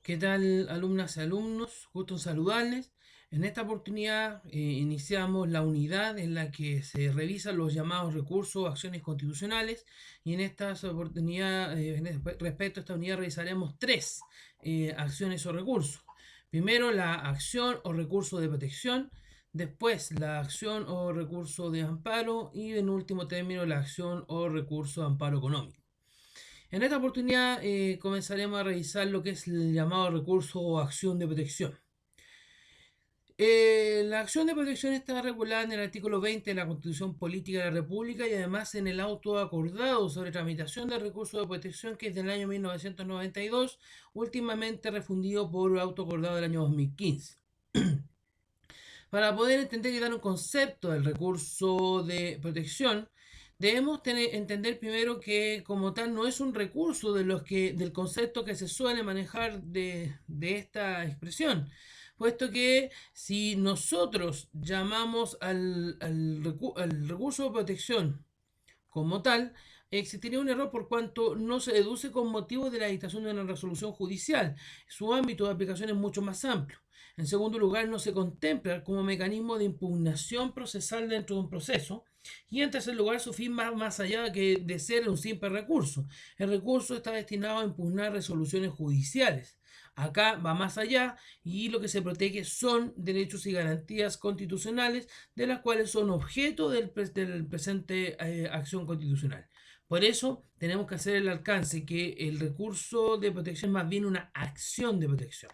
¿Qué tal, alumnas y alumnos? Gusto en saludarles. En esta oportunidad iniciamos la unidad en la que se revisan los llamados recursos o acciones constitucionales y en esta oportunidad, respecto a esta unidad, revisaremos tres acciones o recursos. Primero, la acción o recurso de protección, después la acción o recurso de amparo y en último término la acción o recurso de amparo económico. En esta oportunidad comenzaremos a revisar lo que es el llamado recurso o acción de protección. La acción de protección está regulada en el artículo 20 de la Constitución Política de la República y además en el auto acordado sobre tramitación del recurso de protección que es del año 1992, últimamente refundido por el auto acordado del año 2015. Para poder entender y dar un concepto del recurso de protección, debemos entender primero que como tal no es un recurso del concepto que se suele manejar de esta expresión, puesto que si nosotros llamamos al recurso de protección como tal, existiría un error por cuanto no se deduce con motivo de la dictación de una resolución judicial. Su ámbito de aplicación es mucho más amplio. En segundo lugar, no se contempla como mecanismo de impugnación procesal dentro de un proceso. Y en tercer lugar, su fin va más allá que de ser un simple recurso. El recurso está destinado a impugnar resoluciones judiciales. Acá va más allá y lo que se protege son derechos y garantías constitucionales de las cuales son objeto del presente acción constitucional. Por eso tenemos que hacer el alcance que el recurso de protección es más bien una acción de protección.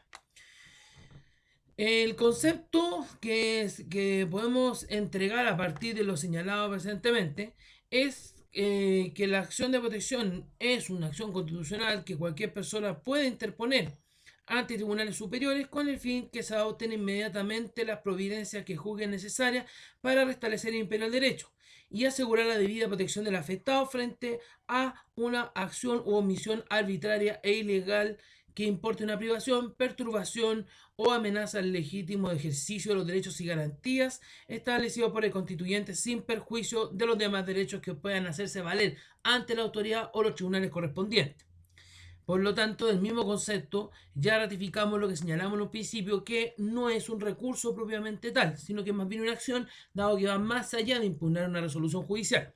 El concepto que podemos entregar a partir de lo señalado presentemente es que la acción de protección es una acción constitucional que cualquier persona puede interponer ante tribunales superiores con el fin que se adopten inmediatamente las providencias que juzguen necesarias para restablecer el imperio del derecho y asegurar la debida protección del afectado frente a una acción u omisión arbitraria e ilegal que importe una privación, perturbación o amenaza al legítimo ejercicio de los derechos y garantías establecidos por el constituyente sin perjuicio de los demás derechos que puedan hacerse valer ante la autoridad o los tribunales correspondientes. Por lo tanto, del mismo concepto, ya ratificamos lo que señalamos en un principio, que no es un recurso propiamente tal, sino que es más bien una acción, dado que va más allá de impugnar una resolución judicial.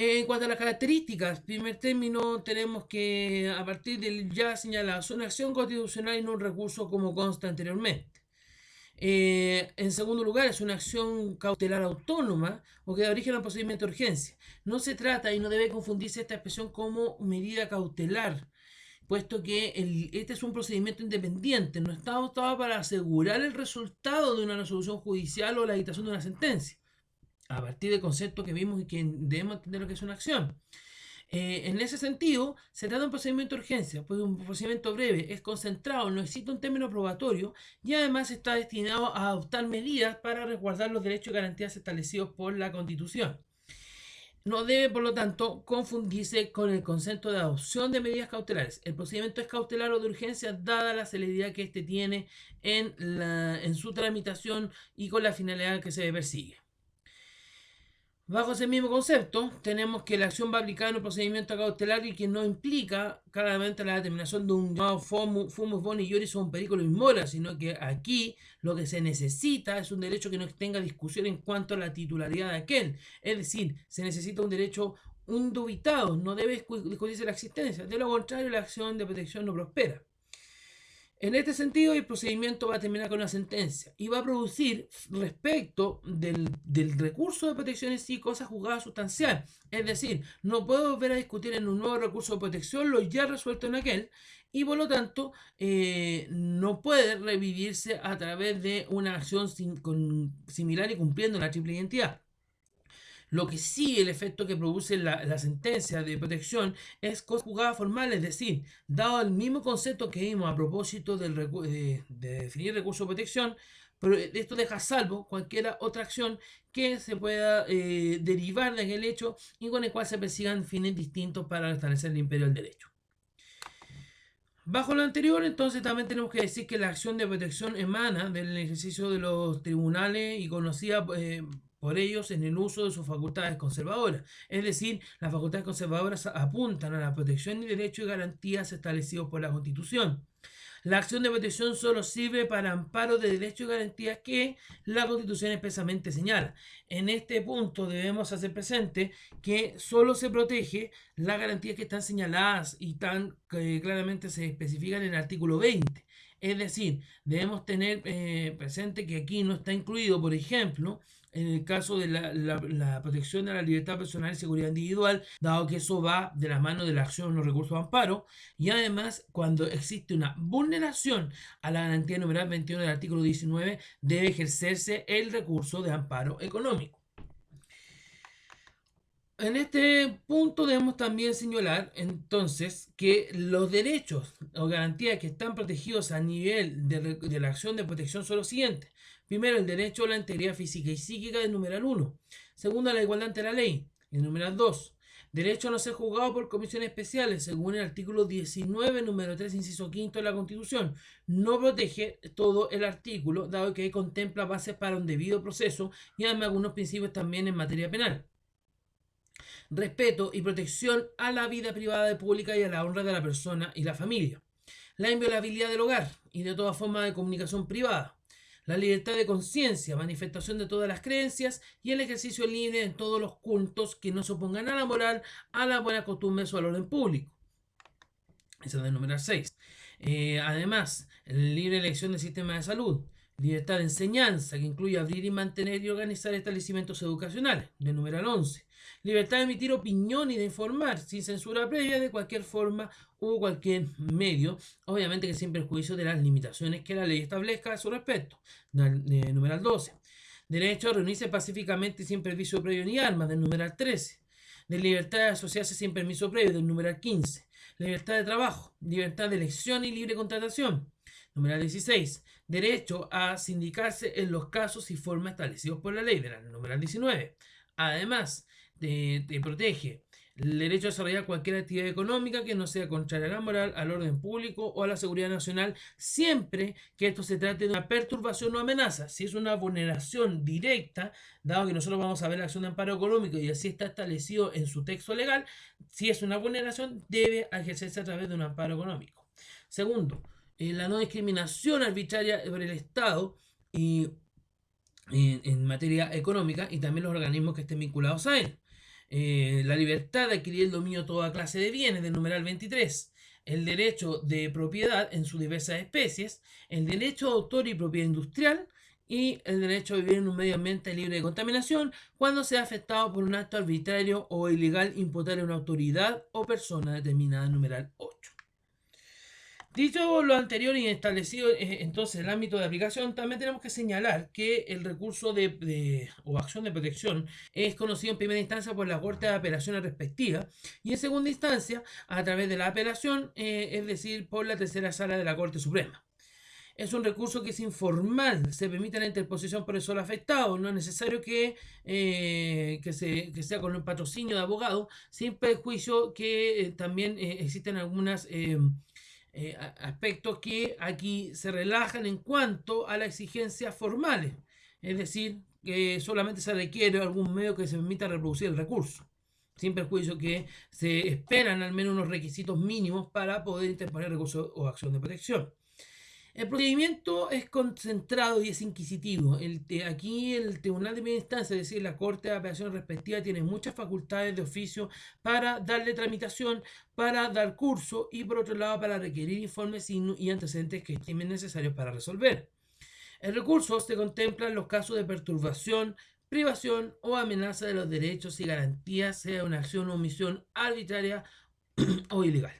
En cuanto a las características, primer término, tenemos que, a partir del ya señalado, es una acción constitucional y no un recurso como consta anteriormente. En segundo lugar, es una acción cautelar autónoma o que da origen a un procedimiento de urgencia. No se trata y no debe confundirse esta expresión como medida cautelar, puesto que este es un procedimiento independiente, no está adoptado para asegurar el resultado de una resolución judicial o la dictación de una sentencia a partir del concepto que vimos y que debemos entender lo que es una acción. En ese sentido, se trata de un procedimiento de urgencia, pues un procedimiento breve, es concentrado, no existe un término probatorio y además está destinado a adoptar medidas para resguardar los derechos y garantías establecidos por la Constitución. No debe, por lo tanto, confundirse con el concepto de adopción de medidas cautelares. El procedimiento es cautelar o de urgencia dada la celeridad que éste tiene en su tramitación y con la finalidad que se persigue. Bajo ese mismo concepto, tenemos que la acción va aplicada en un procedimiento cautelar y que no implica claramente la determinación de un llamado fumus boni iuris o un periculum in mora, sino que aquí lo que se necesita es un derecho que no tenga discusión en cuanto a la titularidad de aquel. Es decir, se necesita un derecho indubitado, no debe discutirse la existencia. De lo contrario, la acción de protección no prospera. En este sentido, el procedimiento va a terminar con una sentencia y va a producir respecto del recurso de protección en sí cosas juzgadas sustancial. Es decir, no puedo volver a discutir en un nuevo recurso de protección lo ya resuelto en aquel y por lo tanto no puede revivirse a través de una acción similar y cumpliendo la triple identidad. Lo que sí, el efecto que produce la sentencia de protección es conjugada formal, es decir, dado el mismo concepto que vimos a propósito de definir recurso de protección, pero esto deja salvo cualquier otra acción que se pueda derivar de aquel hecho y con el cual se persigan fines distintos para establecer el imperio del derecho. Bajo lo anterior, entonces también tenemos que decir que la acción de protección emana del ejercicio de los tribunales y conocida por ellos en el uso de sus facultades conservadoras. Es decir, las facultades conservadoras apuntan a la protección y derechos y garantías establecidos por la Constitución. La acción de protección solo sirve para amparo de derechos y garantías que la Constitución expresamente señala. En este punto debemos hacer presente que solo se protege las garantías que están señaladas y tan claramente se especifican en el artículo 20. Es decir, debemos tener presente que aquí no está incluido, por ejemplo, en el caso de la protección de la libertad personal y seguridad individual, dado que eso va de la mano de la acción o los recursos de amparo, y además cuando existe una vulneración a la garantía numeral 21 del artículo 19, debe ejercerse el recurso de amparo económico. En este punto debemos también señalar entonces que los derechos o garantías que están protegidos a nivel de la acción de protección son los siguientes. Primero, el derecho a la integridad física y psíquica del numeral 1. Segundo, la igualdad ante la ley, el numeral 2. Derecho a no ser juzgado por comisiones especiales, según el artículo 19, número 3, inciso 5 de la Constitución. No protege todo el artículo, dado que contempla bases para un debido proceso y además algunos principios también en materia penal. Respeto y protección a la vida privada y pública y a la honra de la persona y la familia. La inviolabilidad del hogar y de toda forma de comunicación privada. La libertad de conciencia, manifestación de todas las creencias y el ejercicio libre en todos los cultos que no se opongan a la moral, a las buenas costumbres o al orden público. Esa es el número 6. Además, libre elección del sistema de salud. Libertad de enseñanza, que incluye abrir y mantener y organizar establecimientos educacionales, del numeral 11. Libertad de emitir opinión y de informar, sin censura previa de cualquier forma u cualquier medio, obviamente que sin perjuicio de las limitaciones que la ley establezca a su respecto, del numeral 12. Derecho a reunirse pacíficamente y sin permiso previo ni armas, del numeral 13. De libertad de asociarse sin permiso previo, del numeral 15. Libertad de trabajo, libertad de elección y libre contratación. Numeral 16. Derecho a sindicarse en los casos y formas establecidos por la ley, del numeral 19. Además, te protege el derecho a desarrollar cualquier actividad económica que no sea contraria a la moral, al orden público o a la seguridad nacional, siempre que esto se trate de una perturbación o amenaza. Si es una vulneración directa, dado que nosotros vamos a ver la acción de amparo económico y así está establecido en su texto legal, si es una vulneración, debe ejercerse a través de un amparo económico. Segundo, la no discriminación arbitraria por el Estado y en materia económica y también los organismos que estén vinculados a él. La libertad de adquirir el dominio de toda clase de bienes, del numeral 23. El derecho de propiedad en sus diversas especies. El derecho de autor y propiedad industrial. Y el derecho a vivir en un medio ambiente libre de contaminación cuando sea afectado por un acto arbitrario o ilegal imputable a una autoridad o persona determinada, numeral 8. Dicho lo anterior y establecido entonces el ámbito de aplicación, también tenemos que señalar que el recurso o acción de protección es conocido en primera instancia por la Corte de Apelaciones respectiva y en segunda instancia a través de la apelación, es decir, por la tercera sala de la Corte Suprema. Es un recurso que es informal, se permite la interposición por el solo afectado, no es necesario que sea con el patrocinio de abogado, sin perjuicio que también existen algunas aspectos que aquí se relajan en cuanto a las exigencias formales, es decir, que solamente se requiere algún medio que se permita reproducir el recurso, sin perjuicio que se esperan al menos unos requisitos mínimos para poder interponer recurso o acción de protección. El procedimiento es concentrado y es inquisitivo. Aquí el Tribunal de Primera Instancia, es decir, la Corte de Apelación respectiva, tiene muchas facultades de oficio para darle tramitación, para dar curso y por otro lado para requerir informes y antecedentes que estimen necesarios para resolver. El recurso se contempla en los casos de perturbación, privación o amenaza de los derechos y garantías, sea una acción o omisión arbitraria o ilegal.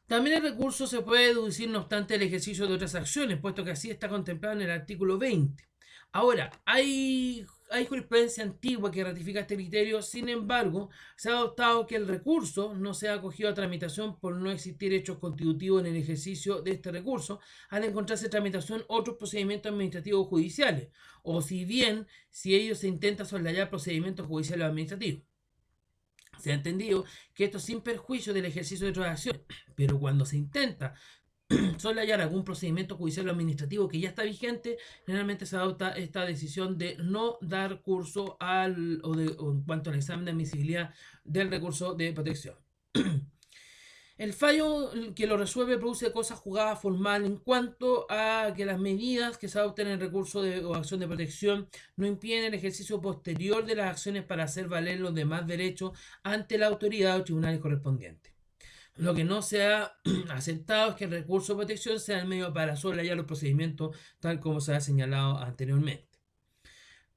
También el recurso se puede deducir no obstante el ejercicio de otras acciones, puesto que así está contemplado en el artículo 20. Ahora, hay jurisprudencia antigua que ratifica este criterio, sin embargo, se ha adoptado que el recurso no sea acogido a tramitación por no existir hechos constitutivos en el ejercicio de este recurso, al encontrarse en tramitación otros procedimientos administrativos o judiciales, o si ellos se intenta soslayar procedimientos judiciales o administrativos. Se ha entendido que esto sin perjuicio del ejercicio de otras acciones, pero cuando se intenta soslayar algún procedimiento judicial o administrativo que ya está vigente, generalmente se adopta esta decisión de no dar curso o en cuanto al examen de admisibilidad del recurso de protección. El fallo que lo resuelve produce cosa juzgada formal en cuanto a que las medidas que se adopten en el recurso o acción de protección no impiden el ejercicio posterior de las acciones para hacer valer los demás derechos ante la autoridad o tribunales correspondientes. Lo que no se ha aceptado es que el recurso de protección sea el medio para soslayar los procedimientos tal como se ha señalado anteriormente.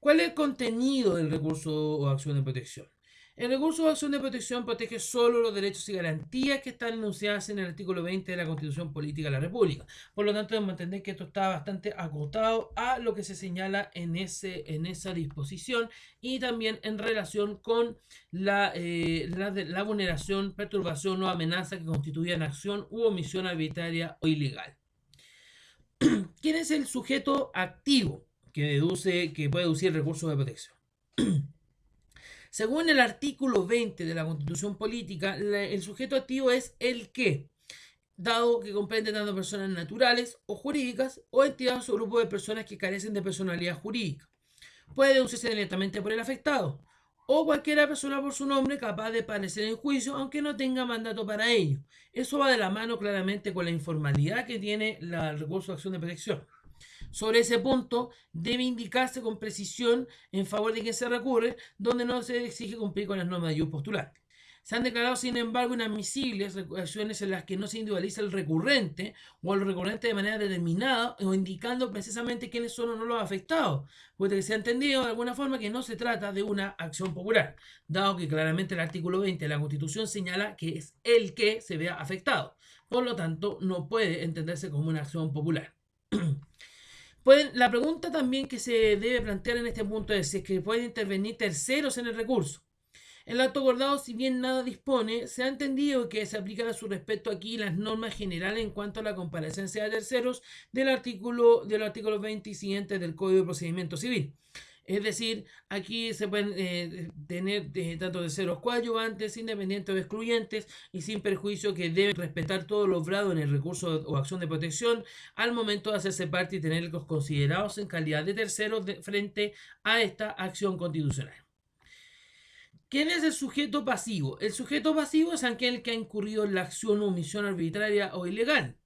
¿Cuál es el contenido del recurso o acción de protección? El recurso o acción de protección protege solo los derechos y garantías que están enunciadas en el artículo 20 de la Constitución Política de la República. Por lo tanto, debemos entender que esto está bastante acotado a lo que se señala en esa disposición y también en relación con la vulneración, perturbación o amenaza que constituyan acción u omisión arbitraria o ilegal. ¿Quién es el sujeto activo que puede deducir recursos de protección? Según el artículo 20 de la Constitución Política, el sujeto activo es el que, dado que comprende tanto personas naturales o jurídicas o entidades o grupos de personas que carecen de personalidad jurídica, puede deducirse directamente por el afectado o cualquier persona por su nombre capaz de parecer en juicio aunque no tenga mandato para ello. Eso va de la mano claramente con la informalidad que tiene el recurso de acción de protección. Sobre ese punto, debe indicarse con precisión en favor de quien se recurre, donde no se exige cumplir con las normas de jus postulante. Se han declarado, sin embargo, inadmisibles acciones en las que no se individualiza el recurrente o el recurrente de manera determinada o indicando precisamente quiénes son o no los afectados, puesto que se ha entendido de alguna forma que no se trata de una acción popular, dado que claramente el artículo 20 de la Constitución señala que es el que se vea afectado. Por lo tanto, no puede entenderse como una acción popular. La pregunta también que se debe plantear en este punto es si es que pueden intervenir terceros en el recurso. El acto acordado, si bien nada dispone, se ha entendido que se aplican a su respecto aquí las normas generales en cuanto a la comparecencia de terceros del artículo 20 y siguientes del Código de Procedimiento Civil. Es decir, aquí se pueden tener tanto terceros coadyuvantes, independientes o excluyentes y sin perjuicio que deben respetar todo lo obrado en el recurso o acción de protección al momento de hacerse parte y tenerlos considerados en calidad de terceros frente a esta acción constitucional. ¿Quién es el sujeto pasivo? El sujeto pasivo es aquel que ha incurrido en la acción o omisión arbitraria o ilegal.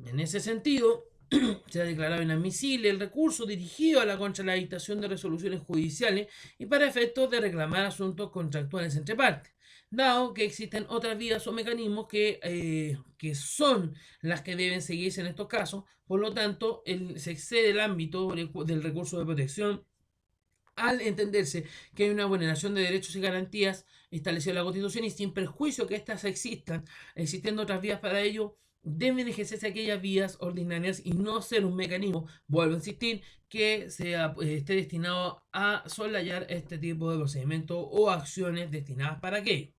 En ese sentido, se ha declarado inadmisible el recurso dirigido a la contradictación de resoluciones judiciales y para efectos de reclamar asuntos contractuales entre partes, dado que existen otras vías o mecanismos que son las que deben seguirse en estos casos. Por lo tanto, se excede el ámbito del recurso de protección al entenderse que hay una vulneración de derechos y garantías establecidos en la Constitución y sin perjuicio que éstas existan, existiendo otras vías para ello, deben ejercerse aquellas vías ordinarias y no ser un mecanismo, vuelvo a insistir, que esté destinado a soslayar este tipo de procedimientos o acciones destinadas para aquello.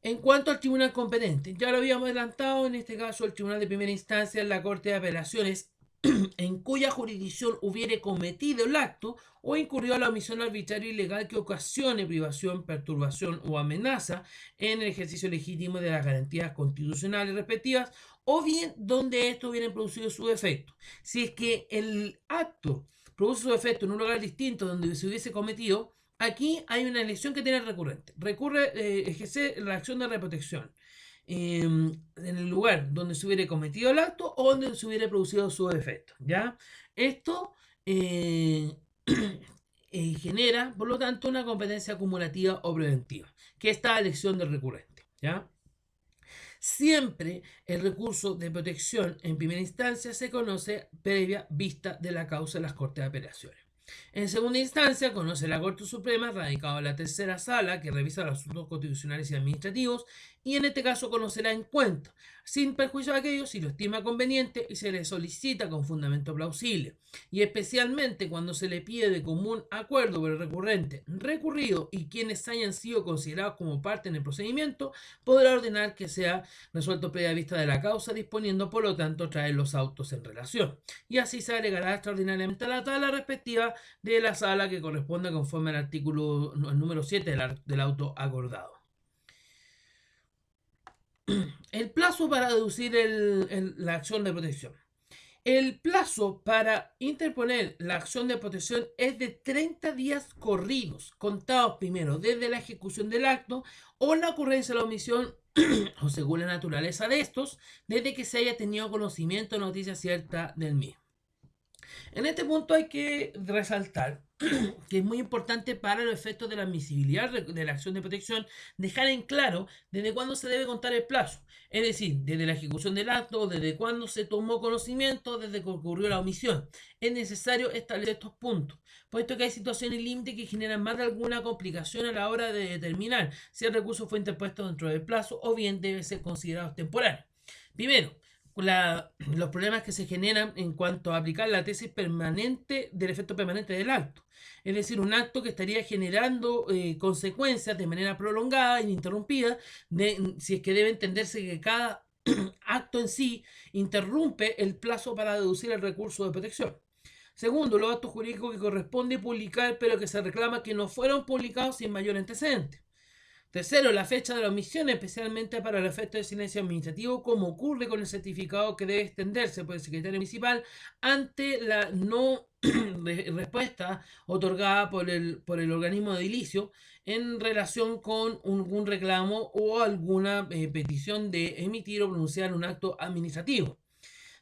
En cuanto al tribunal competente, ya lo habíamos adelantado, en este caso el tribunal de primera instancia en la Corte de Apelaciones en cuya jurisdicción hubiere cometido el acto o incurrió a la omisión arbitraria ilegal que ocasione privación, perturbación o amenaza en el ejercicio legítimo de las garantías constitucionales respectivas, o bien donde esto hubiera producido su efecto. Si es que el acto produce su efecto en un lugar distinto donde se hubiese cometido, aquí hay una elección que tiene el recurrente. Ejerce la acción de reprotección en el lugar donde se hubiera cometido el acto o donde se hubiera producido su efecto, ¿ya? Esto genera, por lo tanto, una competencia acumulativa o preventiva, que es esta elección del recurrente, ¿ya? Siempre el recurso de protección en primera instancia se conoce previa vista de la causa en las Cortes de Apelaciones. En segunda instancia, conoce la Corte Suprema, radicado en la tercera sala, que revisa los asuntos constitucionales y administrativos, y en este caso conocerá en cuenta, sin perjuicio de aquello, si lo estima conveniente y se le solicita con fundamento plausible, y especialmente cuando se le pide de común acuerdo por el recurrente, recurrido y quienes hayan sido considerados como parte en el procedimiento, podrá ordenar que sea resuelto previa vista de la causa, disponiendo por lo tanto traer los autos en relación. Y así se agregará extraordinariamente a la tabla respectiva de la sala que corresponde conforme al artículo número 7 del auto acordado. El plazo para deducir la acción de protección. El plazo para interponer la acción de protección es de 30 días corridos, contados primero desde la ejecución del acto o la ocurrencia de la omisión o según la naturaleza de estos, desde que se haya tenido conocimiento o noticia cierta del mismo. En este punto hay que resaltar que es muy importante para los efectos de la admisibilidad de la acción de protección dejar en claro desde cuándo se debe contar el plazo, es decir, desde la ejecución del acto, desde cuándo se tomó conocimiento, desde que ocurrió la omisión. Es necesario establecer estos puntos, puesto que hay situaciones límite que generan más de alguna complicación a la hora de determinar si el recurso fue interpuesto dentro del plazo o bien debe ser considerado temporal. Primero, los problemas que se generan en cuanto a aplicar la tesis permanente del efecto permanente del acto. Es decir, un acto que estaría generando consecuencias de manera prolongada, ininterrumpida, si es que debe entenderse que cada acto en sí interrumpe el plazo para deducir el recurso de protección. Segundo, los actos jurídicos que corresponde publicar, pero que se reclama que no fueron publicados sin mayor antecedente. Tercero, la fecha de la omisión, especialmente para el efecto de silencio administrativo, como ocurre con el certificado que debe extenderse por el secretario municipal ante la no respuesta otorgada por el organismo de edilicio en relación con un reclamo o alguna petición de emitir o pronunciar un acto administrativo.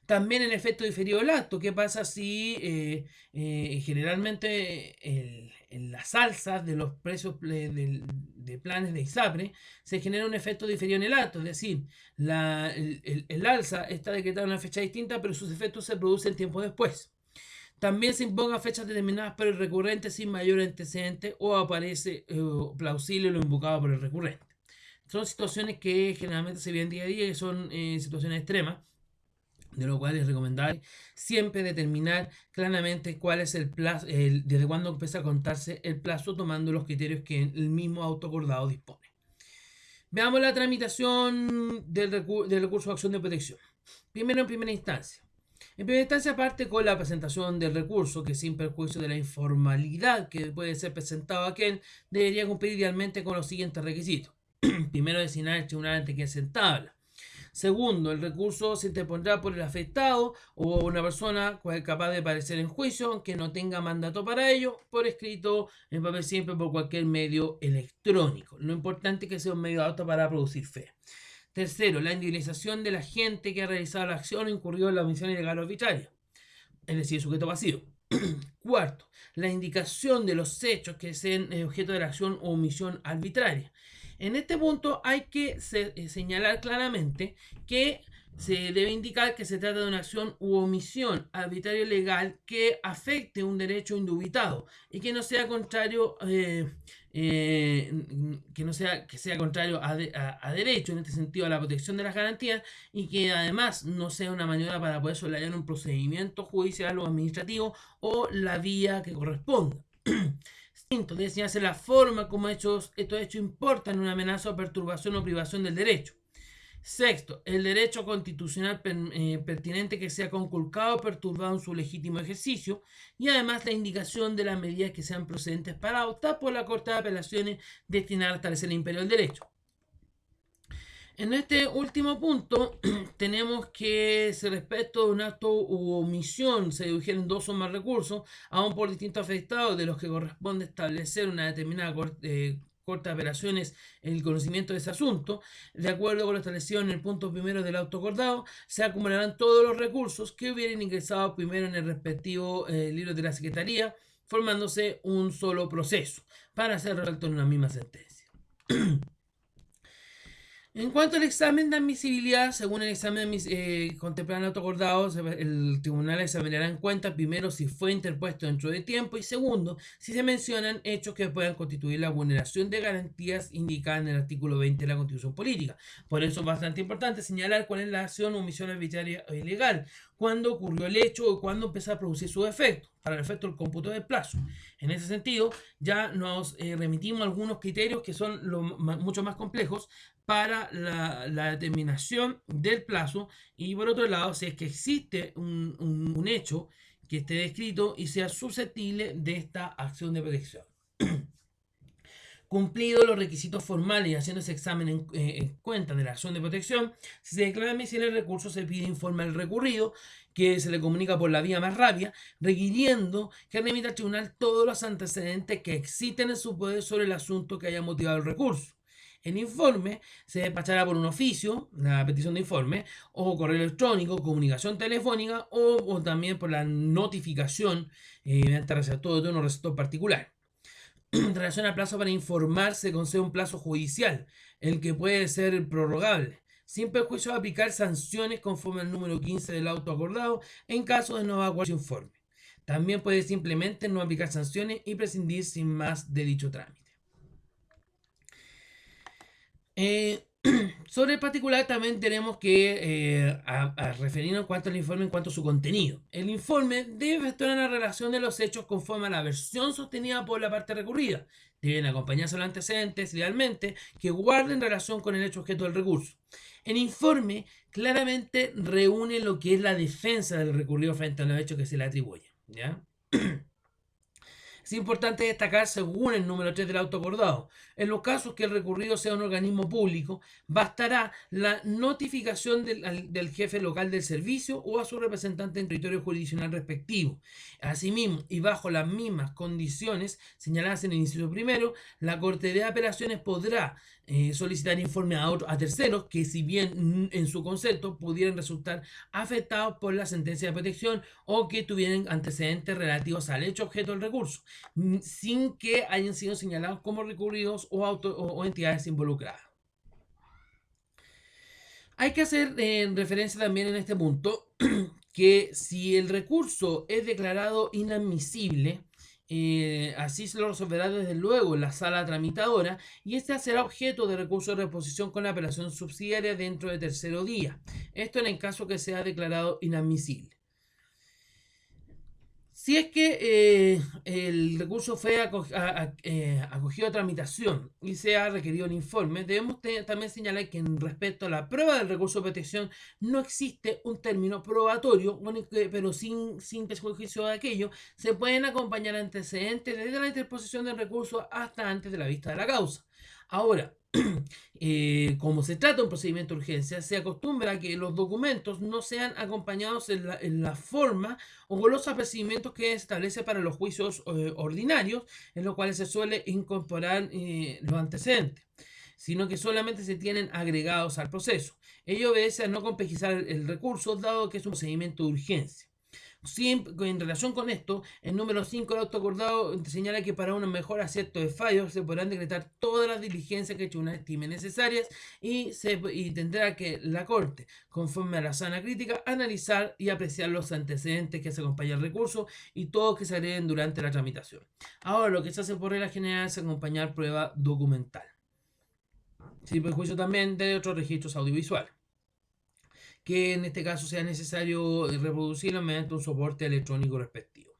También el efecto diferido del acto. ¿Qué pasa si generalmente en las alzas de los precios de planes de ISAPRE se genera un efecto diferido en el acto? Es decir, el alza está decretada en una fecha distinta, pero sus efectos se producen tiempo después. También se impongan fechas determinadas por el recurrente sin mayor antecedente o aparece plausible lo invocado por el recurrente. Son situaciones que generalmente se ven día a día y son situaciones extremas, de lo cual es recomendable siempre determinar claramente cuál es el plazo, desde cuándo empieza a contarse el plazo, tomando los criterios que el mismo autoacordado dispone. Veamos la tramitación del recurso de acción de protección. Primero, en primera instancia. En primera instancia parte con la presentación del recurso, que sin perjuicio de la informalidad que puede ser presentado a aquel, debería cumplir idealmente con los siguientes requisitos. Primero, designar el tribunal ante quien se entabla. Segundo, el recurso se interpondrá por el afectado o una persona capaz de parecer en juicio, aunque no tenga mandato para ello, por escrito, en papel simple, por cualquier medio electrónico. Lo importante es que sea un medio apto para producir fe. Tercero, la indemnización del agente que ha realizado la acción o incurrió en la omisión ilegal o arbitraria, es decir, sujeto pasivo. Cuarto, la indicación de los hechos que sean objeto de la acción o omisión arbitraria. En este punto hay que señalar claramente que se debe indicar que se trata de una acción u omisión arbitraria o legal que afecte un derecho indubitado y que no sea contrario que sea contrario a derecho, en este sentido a la protección de las garantías, y que además no sea una maniobra para poder soslayar un procedimiento judicial o administrativo o la vía que corresponda. Quinto, debe enseñarse la forma como estos hechos importan una amenaza o perturbación o privación del derecho. Sexto, el derecho constitucional pertinente que sea conculcado o perturbado en su legítimo ejercicio, y además la indicación de las medidas que sean procedentes para optar por la Corte de Apelaciones destinada a establecer el imperio del derecho. En este último punto tenemos que, si respecto de un acto u omisión se dedujeron dos o más recursos, aún por distintos afectados de los que corresponde establecer una determinada corte de apelaciones el conocimiento de ese asunto, de acuerdo con lo establecido en el punto primero del auto acordado, se acumularán todos los recursos que hubieran ingresado primero en el respectivo libro de la Secretaría, formándose un solo proceso para ser resuelto en una misma sentencia. En cuanto al examen de admisibilidad, según el examen contemplado en el autoacordado, el tribunal examinará en cuenta primero si fue interpuesto dentro de tiempo y segundo, si se mencionan hechos que puedan constituir la vulneración de garantías indicadas en el artículo 20 de la Constitución Política. Por eso es bastante importante señalar cuál es la acción o omisión arbitraria o ilegal, cuándo ocurrió el hecho o cuándo empezó a producir su efecto, para el efecto del cómputo del plazo. En ese sentido, ya nos remitimos a algunos criterios que son mucho más complejos para la determinación del plazo, y por otro lado, si es que existe un hecho que esté descrito y sea susceptible de esta acción de protección. Cumplidos los requisitos formales y haciendo ese examen en cuenta de la acción de protección, si se declara admisible el recurso, se pide informe al recurrido, que se le comunica por la vía más rápida, requiriendo que remita al tribunal todos los antecedentes que existen en su poder sobre el asunto que haya motivado el recurso. El informe se despachará por un oficio, la petición de informe, o correo electrónico, comunicación telefónica, o también por la notificación mediante receptor de un receptor particular. En relación al plazo para informar, se concede un plazo judicial, el que puede ser prorrogable, sin perjuicio de aplicar sanciones conforme al número 15 del auto acordado en caso de no evacuar su informe. También puede simplemente no aplicar sanciones y prescindir sin más de dicho trámite. Sobre el particular también tenemos que a referirnos en cuanto al informe, en cuanto a su contenido. El informe debe efectuar una relación de los hechos conforme a la versión sostenida por la parte recurrida. Deben acompañarse los antecedentes, idealmente, que guarden relación con el hecho objeto del recurso. El informe claramente reúne lo que es la defensa del recurrido frente a los hechos que se le atribuyen, ¿ya? Es importante destacar, según el número 3 del auto acordado, en los casos que el recurrido sea un organismo público, bastará la notificación del jefe local del servicio o a su representante en territorio jurisdiccional respectivo. Asimismo, y bajo las mismas condiciones señaladas en el inciso primero, la Corte de Apelaciones podrá solicitar informe a terceros que, si bien en su concepto pudieran resultar afectados por la sentencia de protección o que tuvieran antecedentes relativos al hecho objeto del recurso, sin que hayan sido señalados como recurridos o entidades involucradas. Hay que hacer referencia también en este punto que si el recurso es declarado inadmisible, así se lo resolverá desde luego la sala tramitadora y este será objeto de recurso de reposición con la apelación subsidiaria dentro de tercero día. Esto en el caso que sea declarado inadmisible. Si es que el recurso fue acogido a tramitación y se ha requerido el informe, debemos también señalar que en respecto a la prueba del recurso de protección no existe un término probatorio, pero sin perjuicio de aquello, se pueden acompañar antecedentes desde la interposición del recurso hasta antes de la vista de la causa. Ahora, como se trata de un procedimiento de urgencia, se acostumbra a que los documentos no sean acompañados en la forma o con los procedimientos que establece para los juicios ordinarios, en los cuales se suele incorporar los antecedentes, sino que solamente se tienen agregados al proceso. Ello obedece a no complejizar el recurso, dado que es un procedimiento de urgencia. En relación con esto, el número 5 del auto acordado señala que para un mejor acierto de fallos se podrán decretar todas las diligencias que el tribunal estime necesarias y tendrá que la Corte, conforme a la sana crítica, analizar y apreciar los antecedentes que se acompañan al recurso y todos que se agreguen durante la tramitación. Ahora, lo que se hace por regla general es acompañar prueba documental, sin perjuicio también de otros registros audiovisuales, que en este caso sea necesario reproducirlo mediante un soporte electrónico respectivo.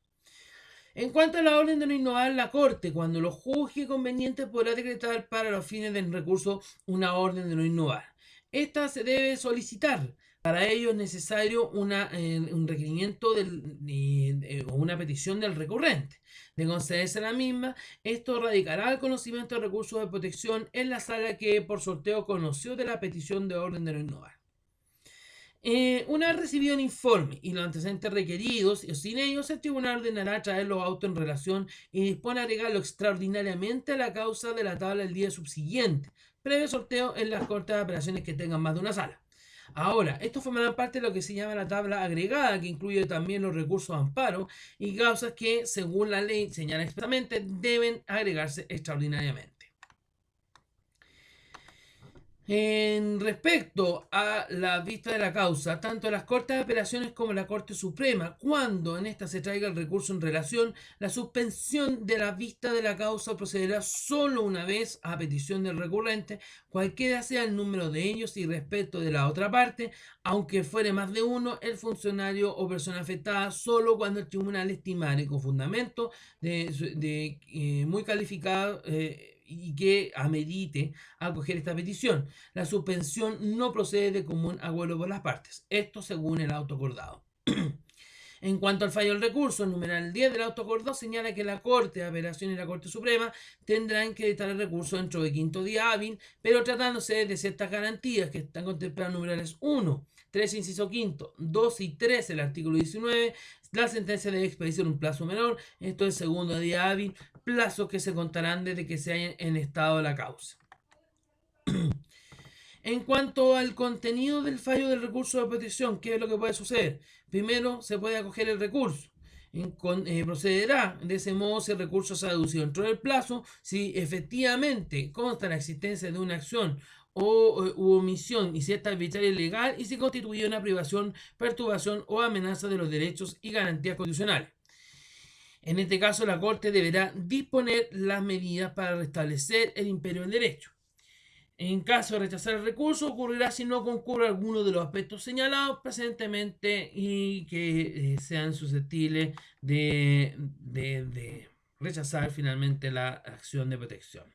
En cuanto a la orden de no innovar, la Corte, cuando lo juzgue conveniente, podrá decretar para los fines del recurso una orden de no innovar. Esta se debe solicitar. Para ello es necesario un requerimiento o una petición del recurrente. De concederse la misma, esto radicará el conocimiento del recurso de protección en la sala que por sorteo conoció de la petición de orden de no innovar. Una vez recibido el informe y los antecedentes requeridos, sin ellos el tribunal ordenará traer los autos en relación y dispone agregarlo extraordinariamente a la causa de la tabla el día subsiguiente, previo sorteo en las cortes de apelaciones que tengan más de una sala. Ahora, esto formará parte de lo que se llama la tabla agregada, que incluye también los recursos de amparo y causas que, según la ley señala expresamente, deben agregarse extraordinariamente. En respecto a la vista de la causa, tanto las Cortes de Apelaciones como la Corte Suprema, cuando en esta se traiga el recurso en relación, la suspensión de la vista de la causa procederá solo una vez a petición del recurrente, cualquiera sea el número de ellos y respecto de la otra parte, aunque fuere más de uno, el funcionario o persona afectada, solo cuando el tribunal estimare con fundamento muy calificado y que amerite acoger esta petición. La suspensión no procede de común acuerdo por las partes. Esto según el auto acordado. En cuanto al fallo del recurso, el numeral 10 del auto acordado señala que la Corte de Apelación y la Corte Suprema tendrán que dictar el recurso dentro de quinto día hábil, pero tratándose de ciertas garantías que están contempladas en numerales 1, 3, inciso quinto, 2 y 3 del artículo 19, la sentencia debe expedirse en un plazo menor, esto es segundo día hábil, plazos que se contarán desde que se haya en estado la causa. En cuanto al contenido del fallo del recurso de protección, ¿qué es lo que puede suceder? Primero, se puede acoger el recurso. Procederá de ese modo si el recurso se ha deducido dentro del plazo, si efectivamente consta la existencia de una acción u omisión y si esta arbitraria ilegal y si constituye una privación, perturbación o amenaza de los derechos y garantías constitucionales. En este caso, la Corte deberá disponer las medidas para restablecer el imperio del derecho. En caso de rechazar el recurso, ocurrirá si no concurre alguno de los aspectos señalados presentemente y que sean susceptibles de rechazar finalmente la acción de protección.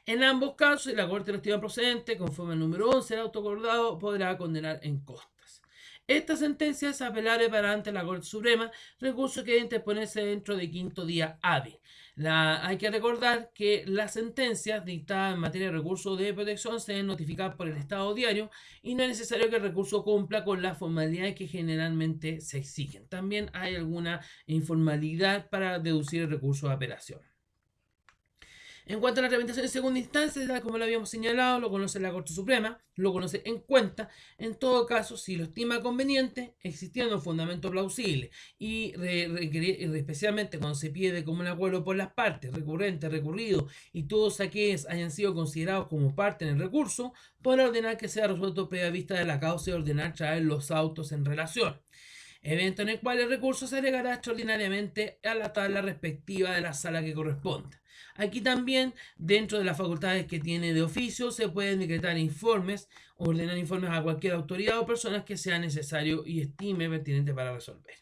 En ambos casos, si la Corte lo estima procedente, conforme al número 11 del auto acordado, podrá condenar en costas. Esta sentencia es apelable para ante la Corte Suprema, recurso que debe interponerse dentro de quinto día hábil. Hay que recordar que las sentencias dictadas en materia de recursos de protección se deben notificar por el Estado diario y no es necesario que el recurso cumpla con las formalidades que generalmente se exigen. También hay alguna informalidad para deducir el recurso de apelación. En cuanto a la tramitación en segunda instancia, tal como lo habíamos señalado, lo conoce la Corte Suprema, lo conoce en cuenta, en todo caso, si lo estima conveniente, existiendo un fundamento plausible y especialmente cuando se pide como un acuerdo por las partes, recurrente, recurrido y todos aquellos hayan sido considerados como parte en el recurso, podrá ordenar que sea resuelto previa vista de la causa y ordenar traer los autos en relación. Evento en el cual el recurso se agregará extraordinariamente a la tabla respectiva de la sala que corresponda. Aquí también, dentro de las facultades que tiene de oficio, se pueden decretar informes, ordenar informes a cualquier autoridad o personas que sea necesario y estime pertinente para resolver.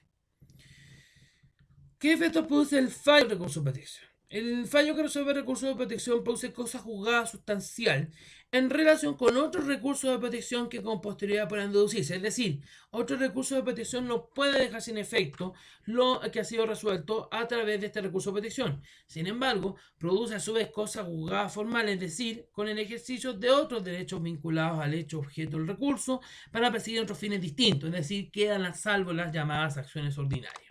¿Qué efectos produce el fallo de recurso de protección? El fallo que resuelve el recurso de protección produce cosa juzgada sustancial en relación con otros recursos de protección que con posterioridad puedan deducirse. Es decir, otro recurso de protección no puede dejar sin efecto lo que ha sido resuelto a través de este recurso de protección. Sin embargo, produce a su vez cosa juzgada formal, es decir, con el ejercicio de otros derechos vinculados al hecho objeto del recurso para perseguir otros fines distintos, es decir, quedan a salvo las llamadas acciones ordinarias.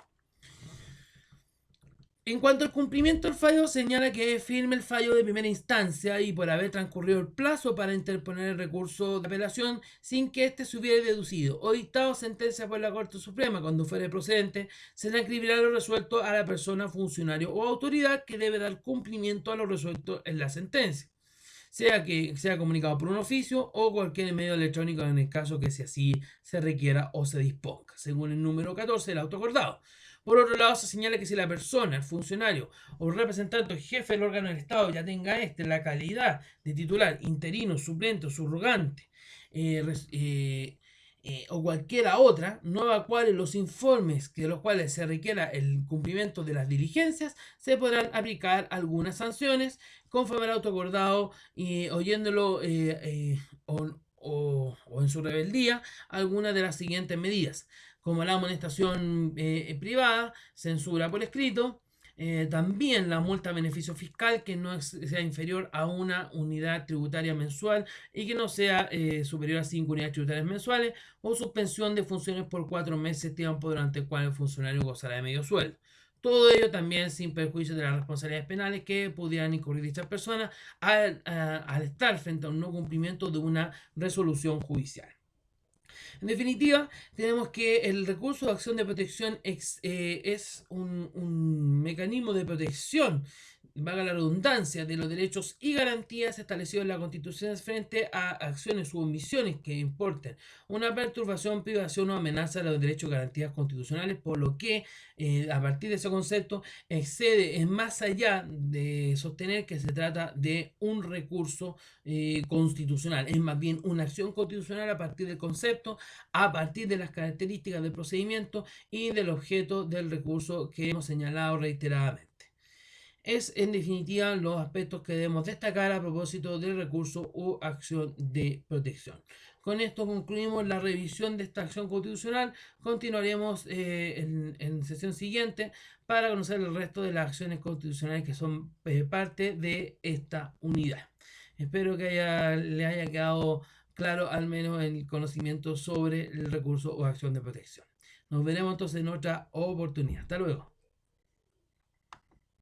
En cuanto al cumplimiento del fallo, señala que es firme el fallo de primera instancia y por haber transcurrido el plazo para interponer el recurso de apelación sin que éste se hubiera deducido o dictado sentencia por la Corte Suprema cuando fuere procedente, se transcribirá lo resuelto a la persona, funcionario o autoridad que debe dar cumplimiento a lo resuelto en la sentencia, sea que sea comunicado por un oficio o cualquier medio electrónico en el caso que si así se requiera o se disponga, según el número 14 del auto acordado. Por otro lado, se señala que si la persona, el funcionario o representante o jefe del órgano del Estado ya tenga la calidad de titular, interino, suplente o subrogante o cualquiera otra, no evacuare los informes de los cuales se requiera el cumplimiento de las diligencias, se podrán aplicar algunas sanciones conforme al auto acordado oyéndolo o en su rebeldía algunas de las siguientes medidas, como la amonestación privada, censura por escrito, también la multa beneficio fiscal que no sea inferior a una unidad tributaria mensual y que no sea superior a 5 unidades tributarias mensuales o suspensión de funciones por 4 meses, tiempo durante el cual el funcionario gozará de medio sueldo. Todo ello también sin perjuicio de las responsabilidades penales que pudieran incurrir dichas personas al estar frente a un no cumplimiento de una resolución judicial. En definitiva, tenemos que el recurso de acción de protección es un mecanismo de protección, valga la redundancia, de los derechos y garantías establecidos en la Constitución frente a acciones u omisiones que importen una perturbación, privación o amenaza de los derechos y garantías constitucionales, por lo que a partir de ese concepto es más allá de sostener que se trata de un recurso constitucional, es más bien una acción constitucional a partir del concepto, a partir de las características del procedimiento y del objeto del recurso que hemos señalado reiteradamente. Es en definitiva los aspectos que debemos destacar a propósito del recurso o acción de protección. Con esto concluimos la revisión de esta acción constitucional. Continuaremos en sesión siguiente para conocer el resto de las acciones constitucionales que son parte de esta unidad. Espero que le haya quedado claro al menos el conocimiento sobre el recurso o acción de protección. Nos veremos entonces en otra oportunidad. Hasta luego.